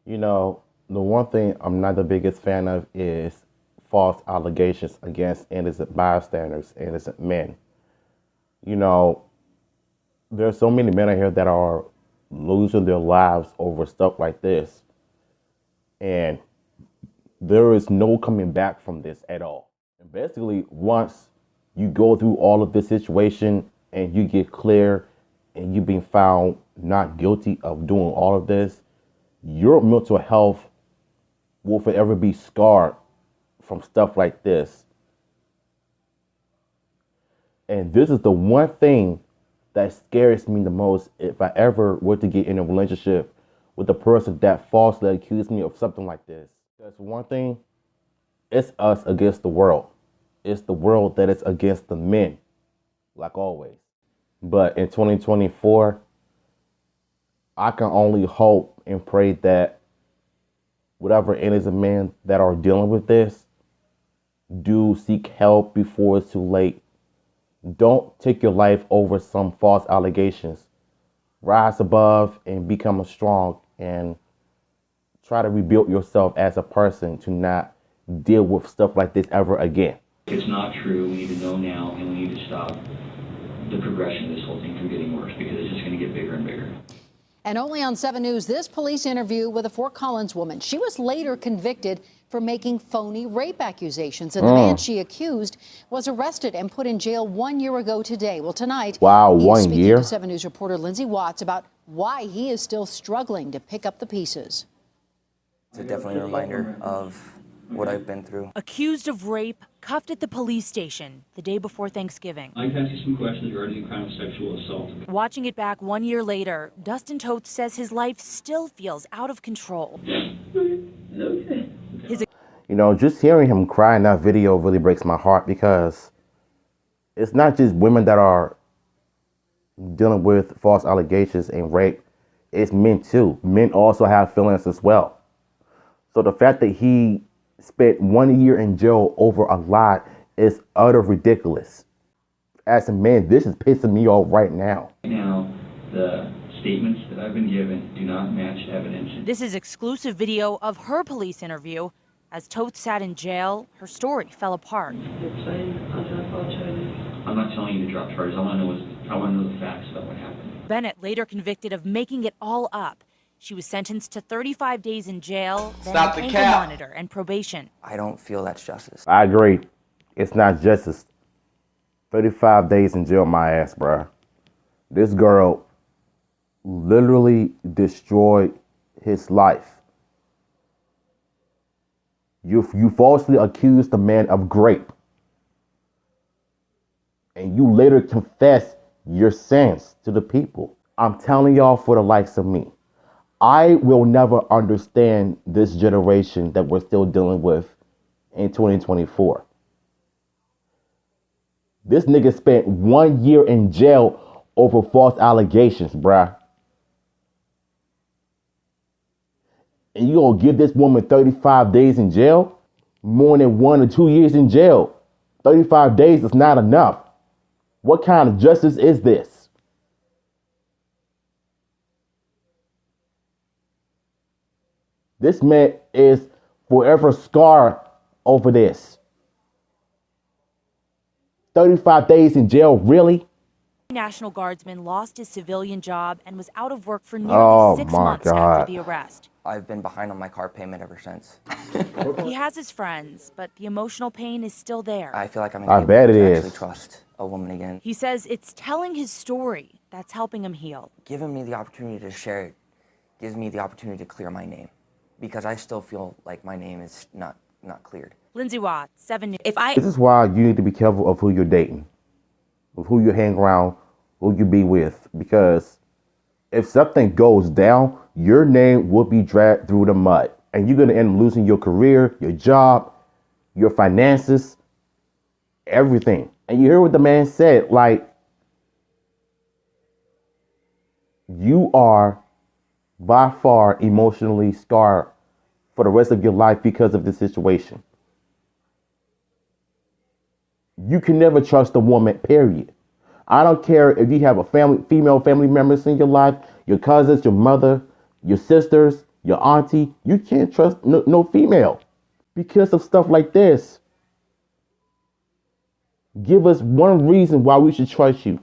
You know, the one thing I'm not the biggest fan of is false allegations against innocent bystanders, innocent men. You know, there's so many men out here that are losing their lives over stuff like this, and there is no coming back from this at all. And basically, once you go through all of this situation and you get clear and you being found not guilty of doing all of this, your mental health will forever be scarred from stuff like this. And this is the one thing that scares me the most if I ever were to get in a relationship with a person that falsely accused me of something like this. That's one thing, it's us against the world. It's the world that is against the men, like always. But in 2024, I can only hope and pray that whatever innocent men that are dealing with this do seek help before it's too late. Don't take your life over some false allegations. Rise above and become strong and try to rebuild yourself as a person to not deal with stuff like this ever again. It's not true. We need to know now, and we need to stop the progression of this whole thing from getting worse, because it's just going to get bigger and bigger. And only on 7 News, this police interview with a Fort Collins woman. She was later convicted for making phony rape accusations, and the man she accused was arrested and put in jail 1 year ago today. Well, tonight, Wow, he's 1 speaking year? to 7 News reporter Lindsay Watts about why he is still struggling to pick up the pieces. It's definitely a reminder of what I've been through. Accused of rape, cuffed at the police station the day before Thanksgiving. I can ask you some questions regarding the crime of sexual assault. Watching it back 1 year later, Dustin Toth says his life still feels out of control. Okay. You know, just hearing him cry in that video really breaks my heart, because it's not just women that are dealing with false allegations and rape. It's men too. Men also have feelings as well. So the fact that he spent 1 year in jail over a lie is utter ridiculous. As a man, this is pissing me off right now. Now, the statements that I've been given do not match evidence. This is exclusive video of her police interview. As Toth sat in jail, her story fell apart. I'm not telling you to drop charges. I want to know the facts about what happened. Bennett, later convicted of making it all up. She was sentenced to 35 days in jail, then Stop the ankle cap. monitor and probation. I don't feel that's justice. I agree. It's not justice. 35 days in jail, my ass, bruh. This girl literally destroyed his life. You falsely accused the man of rape, and you later confess your sins to the people. I'm telling y'all, for the likes of me, I will never understand this generation that we're still dealing with in 2024. This nigga spent 1 year in jail over false allegations, bruh. And you gonna give this woman 35 days in jail? More than 1 or 2 years in jail. 35 days is not enough. What kind of justice is this? This man is forever scarred over this. 35 days in jail, really? National Guardsman lost his civilian job and was out of work for nearly 6 months after the arrest. I've been behind on my car payment ever since. He has his friends, but the emotional pain is still there. I feel like I'm I bet it actually is. trust a woman again. He says it's telling his story that's helping him heal. Giving me the opportunity to share it gives me the opportunity to clear my name, because I still feel like my name is not cleared. Lindsay Watt, 7 News. This is why you need to be careful of who you're dating, of who you hang around, who you be with, because if something goes down, your name will be dragged through the mud, and you're going to end up losing your career, your job, your finances, everything. And you hear what the man said, like, you are by far emotionally scarred for the rest of your life because of this situation. You can never trust a woman, period. I don't care if you have a female family members in your life, your cousins, your mother, your sisters, your auntie. You can't trust no female because of stuff like this. Give us one reason why we should trust you.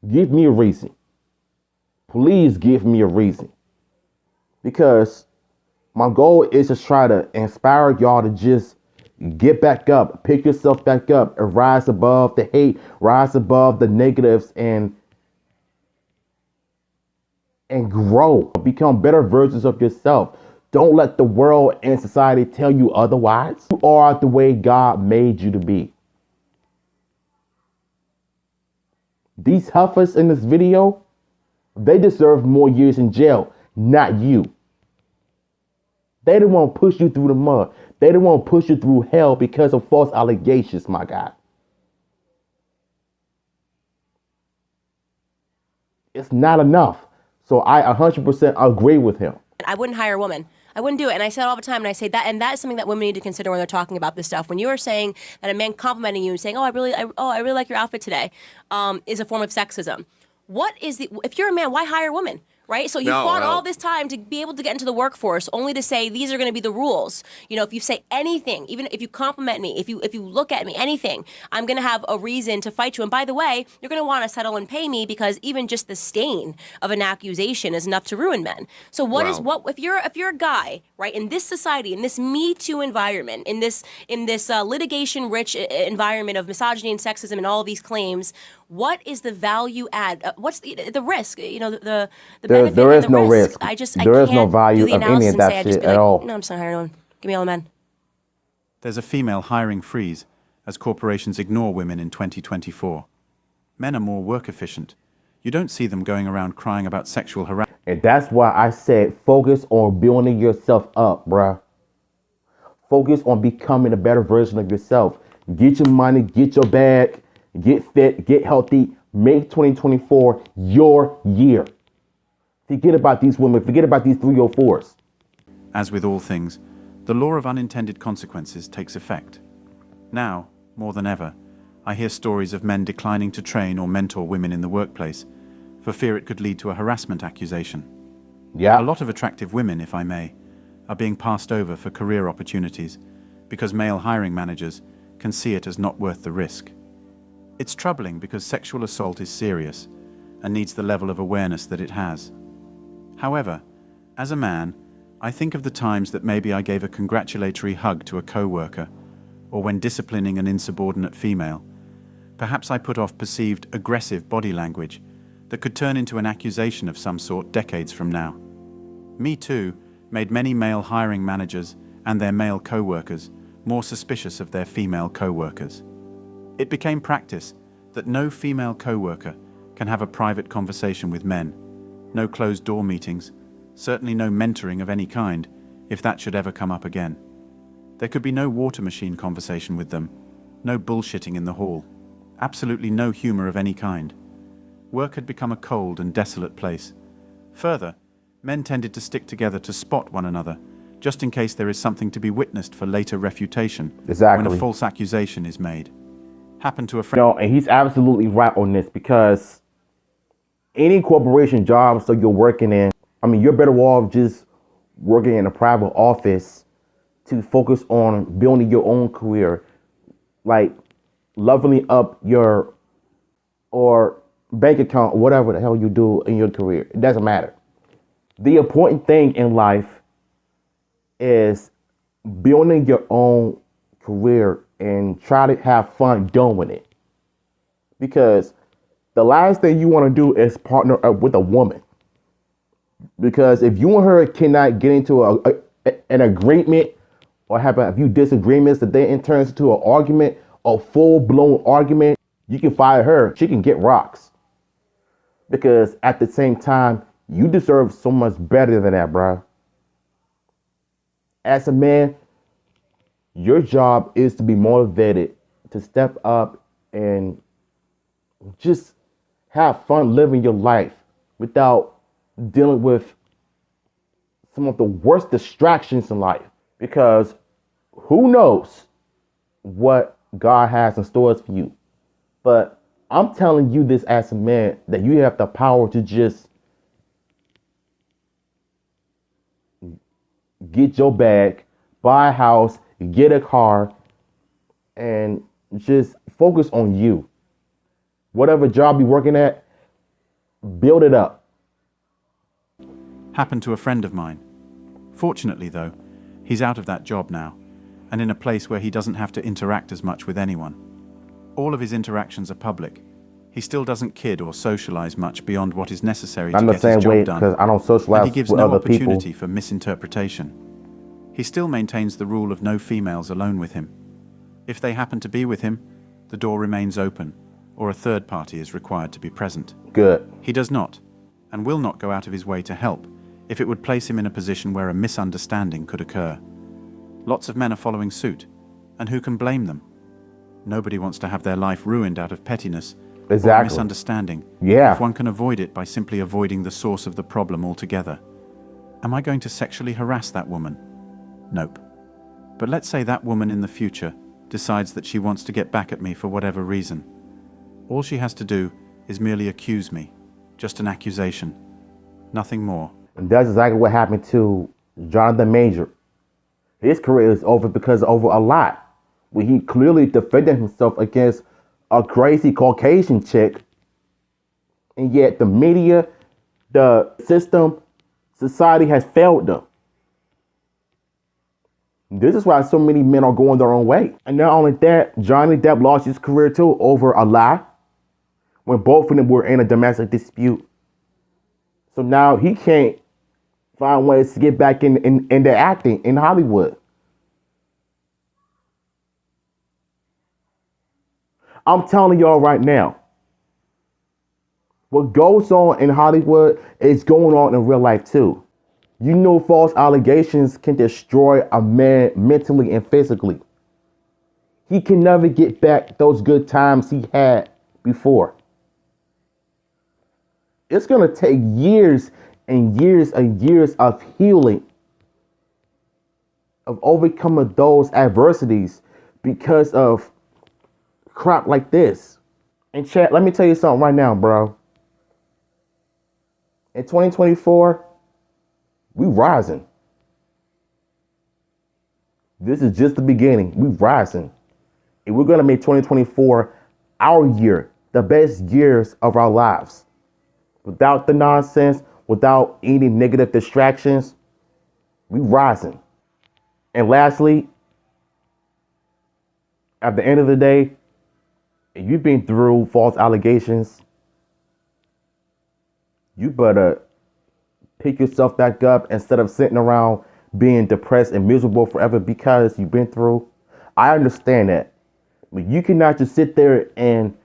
Give me a reason. Please give me a reason. Because my goal is to try to inspire y'all to just get back up, pick yourself back up, and rise above the hate, rise above the negatives, and grow. Become better versions of yourself. Don't let the world and society tell you otherwise. You are the way God made you to be. These heifers in this video, they deserve more years in jail, not you. They didn't want to push you through the mud. They didn't want to push you through hell because of false allegations, my guy. It's not enough. So I 100% agree with him. I wouldn't hire a woman. I wouldn't do it. And I say it all the time, and I say that, and that is something that women need to consider when they're talking about this stuff. When you are saying that a man complimenting you and saying, I really like your outfit today, is a form of sexism. If you're a man, why hire a woman? Right? So you fought all this time to be able to get into the workforce only to say these are going to be the rules. You know, if you say anything, even if you compliment me, if you look at me, anything, I'm going to have a reason to fight you. And by the way, you're going to want to settle and pay me because even just the stain of an accusation is enough to ruin men. So if you're a guy, right, in this society, in this Me Too environment, in this litigation rich environment of misogyny and sexism and all of these claims, what is the value add? What's the risk? You know, the benefit there is and the no risk. There is no value of any of that shit at all. No, I'm just not hiring anyone. Give me all the men. There's a female hiring freeze as corporations ignore women in 2024. Men are more work efficient. You don't see them going around crying about sexual harassment. And that's why I said focus on building yourself up, bruh. Focus on becoming a better version of yourself. Get your money, get your bag, get fit, get healthy. Make 2024 your year. Forget about these women. Forget about these 304s. As with all things, the law of unintended consequences takes effect. Now, more than ever, I hear stories of men declining to train or mentor women in the workplace for fear it could lead to a harassment accusation. Yeah. A lot of attractive women, if I may, are being passed over for career opportunities because male hiring managers can see it as not worth the risk. It's troubling because sexual assault is serious and needs the level of awareness that it has. However, as a man, I think of the times that maybe I gave a congratulatory hug to a co-worker, or when disciplining an insubordinate female, perhaps I put off perceived aggressive body language that could turn into an accusation of some sort decades from now. Me Too made many male hiring managers and their male co-workers more suspicious of their female co-workers. It became practice that no female co-worker can have a private conversation with men, no closed-door meetings, certainly no mentoring of any kind, if that should ever come up again. There could be no water machine conversation with them, no bullshitting in the hall, absolutely no humor of any kind. Work had become a cold and desolate place. Further, men tended to stick together to spot one another, just in case there is something to be witnessed for later refutation when a false accusation is made. Happened to a friend. No, and he's absolutely right on this, because any corporation job so you're working in, I mean, you're better off just working in a private office to focus on building your own career, like leveling up your or bank account, whatever the hell you do in your career. It doesn't matter. The important thing in life is building your own career and try to have fun doing it. Because the last thing you want to do is partner up with a woman. Because if you and her cannot get into an agreement or have a few disagreements that then turns into an argument, a full-blown argument, you can fire her. She can get rocks. Because at the same time, you deserve so much better than that, bro. As a man, your job is to be motivated to step up and just have fun living your life without dealing with some of the worst distractions in life. Because who knows what God has in stores for you. But I'm telling you this as a man, that you have the power to just get your bag, buy a house, get a car, and just focus on you. Whatever job you're working at, build it up. Happened to a friend of mine. Fortunately, though, he's out of that job now, and in a place where he doesn't have to interact as much with anyone. All of his interactions are public. He still doesn't kid or socialize much beyond what is necessary to get his job done. Because I don't socialize and he gives with no other opportunity people. for misinterpretation. He still maintains the rule of no females alone with him. If they happen to be with him, the door remains open, or a third party is required to be present. Good. He does not, and will not go out of his way to help if it would place him in a position where a misunderstanding could occur. Lots of men are following suit, and who can blame them? Nobody wants to have their life ruined out of pettiness or a misunderstanding if one can avoid it by simply avoiding the source of the problem altogether. Am I going to sexually harass that woman? Nope. But let's say that woman in the future decides that she wants to get back at me for whatever reason. All she has to do is merely accuse me. Just an accusation. Nothing more. And that's exactly what happened to Jonathan Major. His career is over because over a lot. When he clearly defended himself against a crazy Caucasian chick, and yet the media, the system, society has failed them. This is why so many men are going their own way. And not only that, Johnny Depp lost his career too over a lie when both of them were in a domestic dispute. So now he can't find ways to get back into acting in Hollywood. I'm telling y'all right now, what goes on in Hollywood is going on in real life too. You know, false allegations can destroy a man mentally and physically. He can never get back those good times he had before. It's going to take years and years and years of healing, of overcoming those adversities because of crap like this. And chat, let me tell you something right now, bro. In 2024, we rising. This is just the beginning. We rising. And we're going to make 2024 our year, the best years of our lives. Without the nonsense, without any negative distractions, we rising. And lastly, at the end of the day, if you've been through false allegations, you better pick yourself back up instead of sitting around being depressed and miserable forever because you've been through. I understand that. But you cannot just sit there and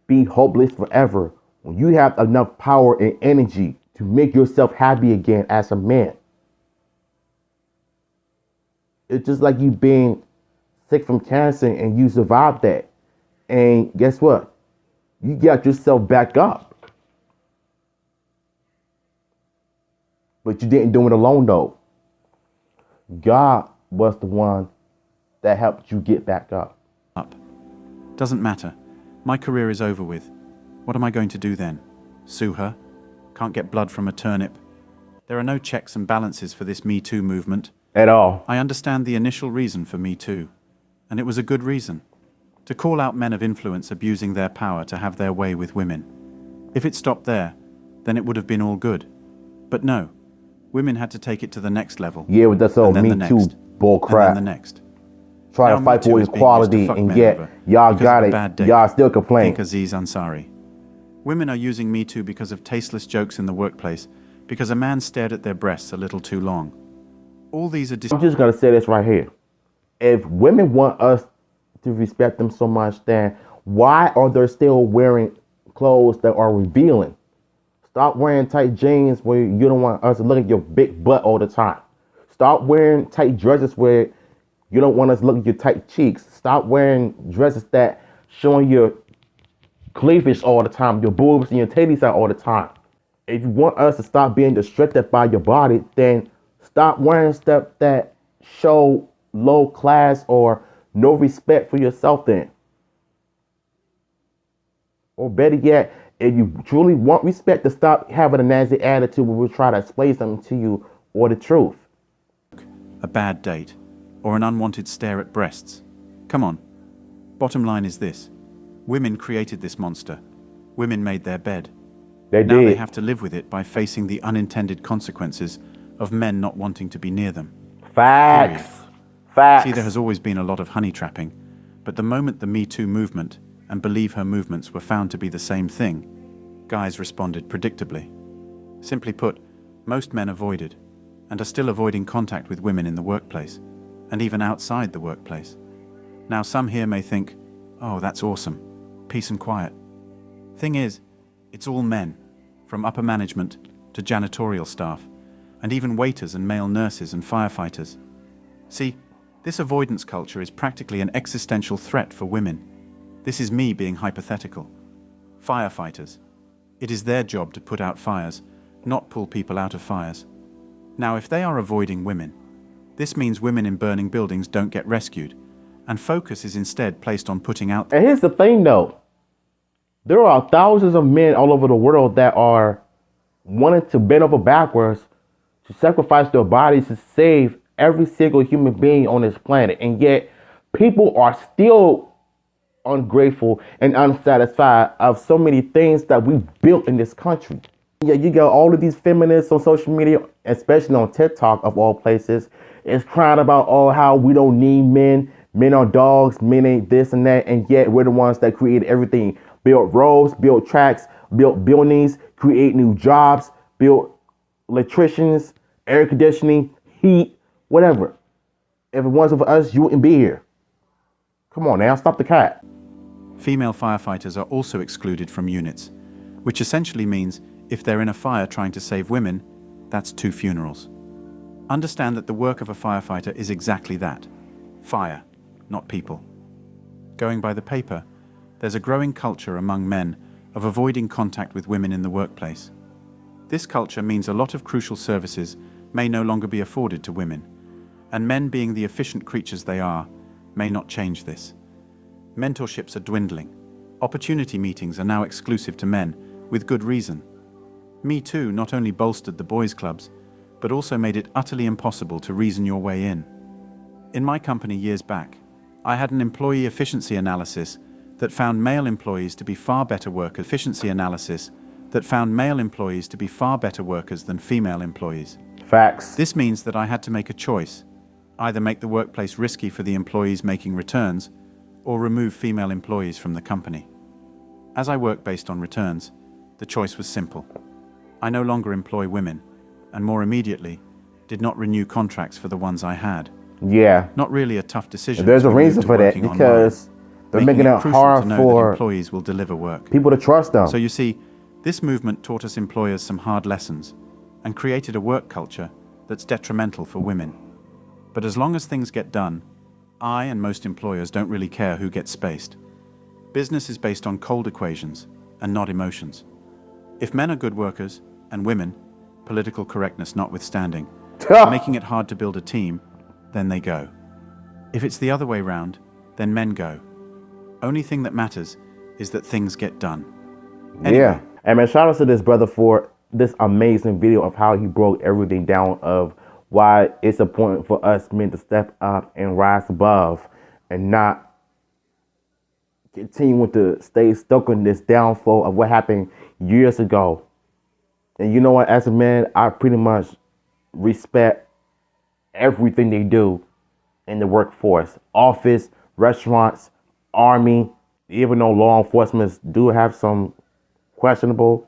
be hopeless forever when you have enough power and energy to make yourself happy again as a man. It's just like you being sick from cancer and you survived that. And guess what? You got yourself back up. But you didn't do it alone though. God was the one that helped you get back up. Doesn't matter. My career is over with. What am I going to do then? Sue her? Can't get blood from a turnip. There are no checks and balances for this Me Too movement. At all. I understand the initial reason for Me Too, and it was a good reason. To call out men of influence abusing their power to have their way with women. If it stopped there, then it would have been all good. But no, women had to take it to the next level. Yeah, with that old Me Too bull crap. And then the next. Try to fight for equality, and yet y'all got it. Y'all still complain. Think Aziz Ansari. Women are using Me Too because of tasteless jokes in the workplace, because a man stared at their breasts a little too long. All these are I'm just going to say this right here. If women want us to respect them so much, then why are they still wearing clothes that are revealing? Stop wearing tight jeans where you don't want us to look at your big butt all the time. Stop wearing tight dresses where you don't want us to look at your tight cheeks. Stop wearing dresses that showing your cleavage all the time, your boobs and your titties out all the time. If you want us to stop being distracted by your body, then stop wearing stuff that show low class or no respect for yourself then. Or better yet, if you truly want respect, to stop having a nasty attitude when we try to explain something to you or the truth. a bad date, or an unwanted stare at breasts. Come on. Bottom line is this. Women created this monster. Women made their bed. Now they have to live with it by facing the unintended consequences of men not wanting to be near them. Facts. Period. Facts. See, there has always been a lot of honey trapping, but the moment the Me Too movement and Believe Her movements were found to be the same thing, guys responded predictably. Simply put, most men avoided, and are still avoiding contact with women in the workplace, and even outside the workplace. Now some here may think, oh, that's awesome, peace and quiet. Thing is, it's all men, from upper management to janitorial staff, and even waiters and male nurses and firefighters. See, this avoidance culture is practically an existential threat for women. This is me being hypothetical. Firefighters. It is their job to put out fires, not pull people out of fires. Now, if they are avoiding women, this means women in burning buildings don't get rescued, and focus is instead placed on putting out... And here's the thing, though. There are thousands of men all over the world that are wanting to bend over backwards to sacrifice their bodies to save every single human being on this planet. And yet, people are still ungrateful and unsatisfied of so many things that we built in this country. Yeah, you got all of these feminists on social media, especially on TikTok of all places, is crying about, oh, how we don't need men. Men are dogs, men ain't this and that. And yet we're the ones that created everything. Built roads, built tracks, built buildings, create new jobs, built electricians, air conditioning, heat, whatever. If it wasn't for us, you wouldn't be here. Come on now, stop the cat. Female firefighters are also excluded from units, which essentially means if they're in a fire trying to save women, that's 2 funerals. Understand that the work of a firefighter is exactly that. Fire, not people. Going by the paper, there's a growing culture among men of avoiding contact with women in the workplace. This culture means a lot of crucial services may no longer be afforded to women, and men, being the efficient creatures they are, may not change this. Mentorships are dwindling. Opportunity meetings are now exclusive to men, with good reason. Me Too not only bolstered the boys' clubs, but also made it utterly impossible to reason your way in. In my company years back, I had an employee efficiency analysis that found male employees to be far better workers. Than female employees. Facts. This means that I had to make a choice, either make the workplace risky for the employees making returns, or remove female employees from the company. As I work based on returns, the choice was simple. I no longer employ women, and more immediately, did not renew contracts for the ones I had. Yeah. Not really a tough decision. There's a reason for that, because they're making it hard for employees will deliver work. People to trust them. So you see, this movement taught us employers some hard lessons and created a work culture that's detrimental for women. But as long as things get done, I and most employers don't really care who gets spaced. Business is based on cold equations and not emotions. If men are good workers, and women, political correctness notwithstanding, are making it hard to build a team, then they go. If it's the other way round, then men go. Only thing that matters is that things get done. Anyway. Yeah. And man, shout out to this brother for this amazing video of how he broke everything down of why it's important for us men to step up and rise above and not continue to stay stuck on this downfall of what happened years ago. And you know what, as a man, I pretty much respect everything they do in the workforce. Office, restaurants, army, even though law enforcement do have some questionable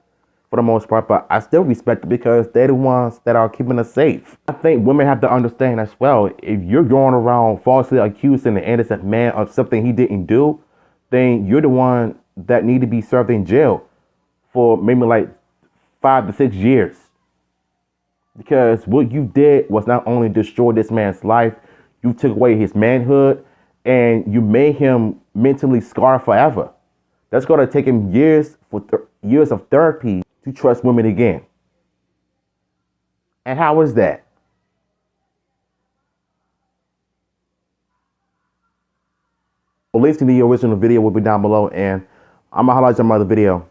for the most part, but I still respect it because they're the ones that are keeping us safe. I think women have to understand as well, if you're going around falsely accusing an innocent man of something he didn't do, then you're the one that need to be served in jail for maybe like 5 to 6 years. Because what you did was not only destroy this man's life, you took away his manhood and you made him mentally scarred forever. That's going to take him years years of therapy to trust women again. And how is that? Links to the original video will be down below, and I'm gonna highlight some other video.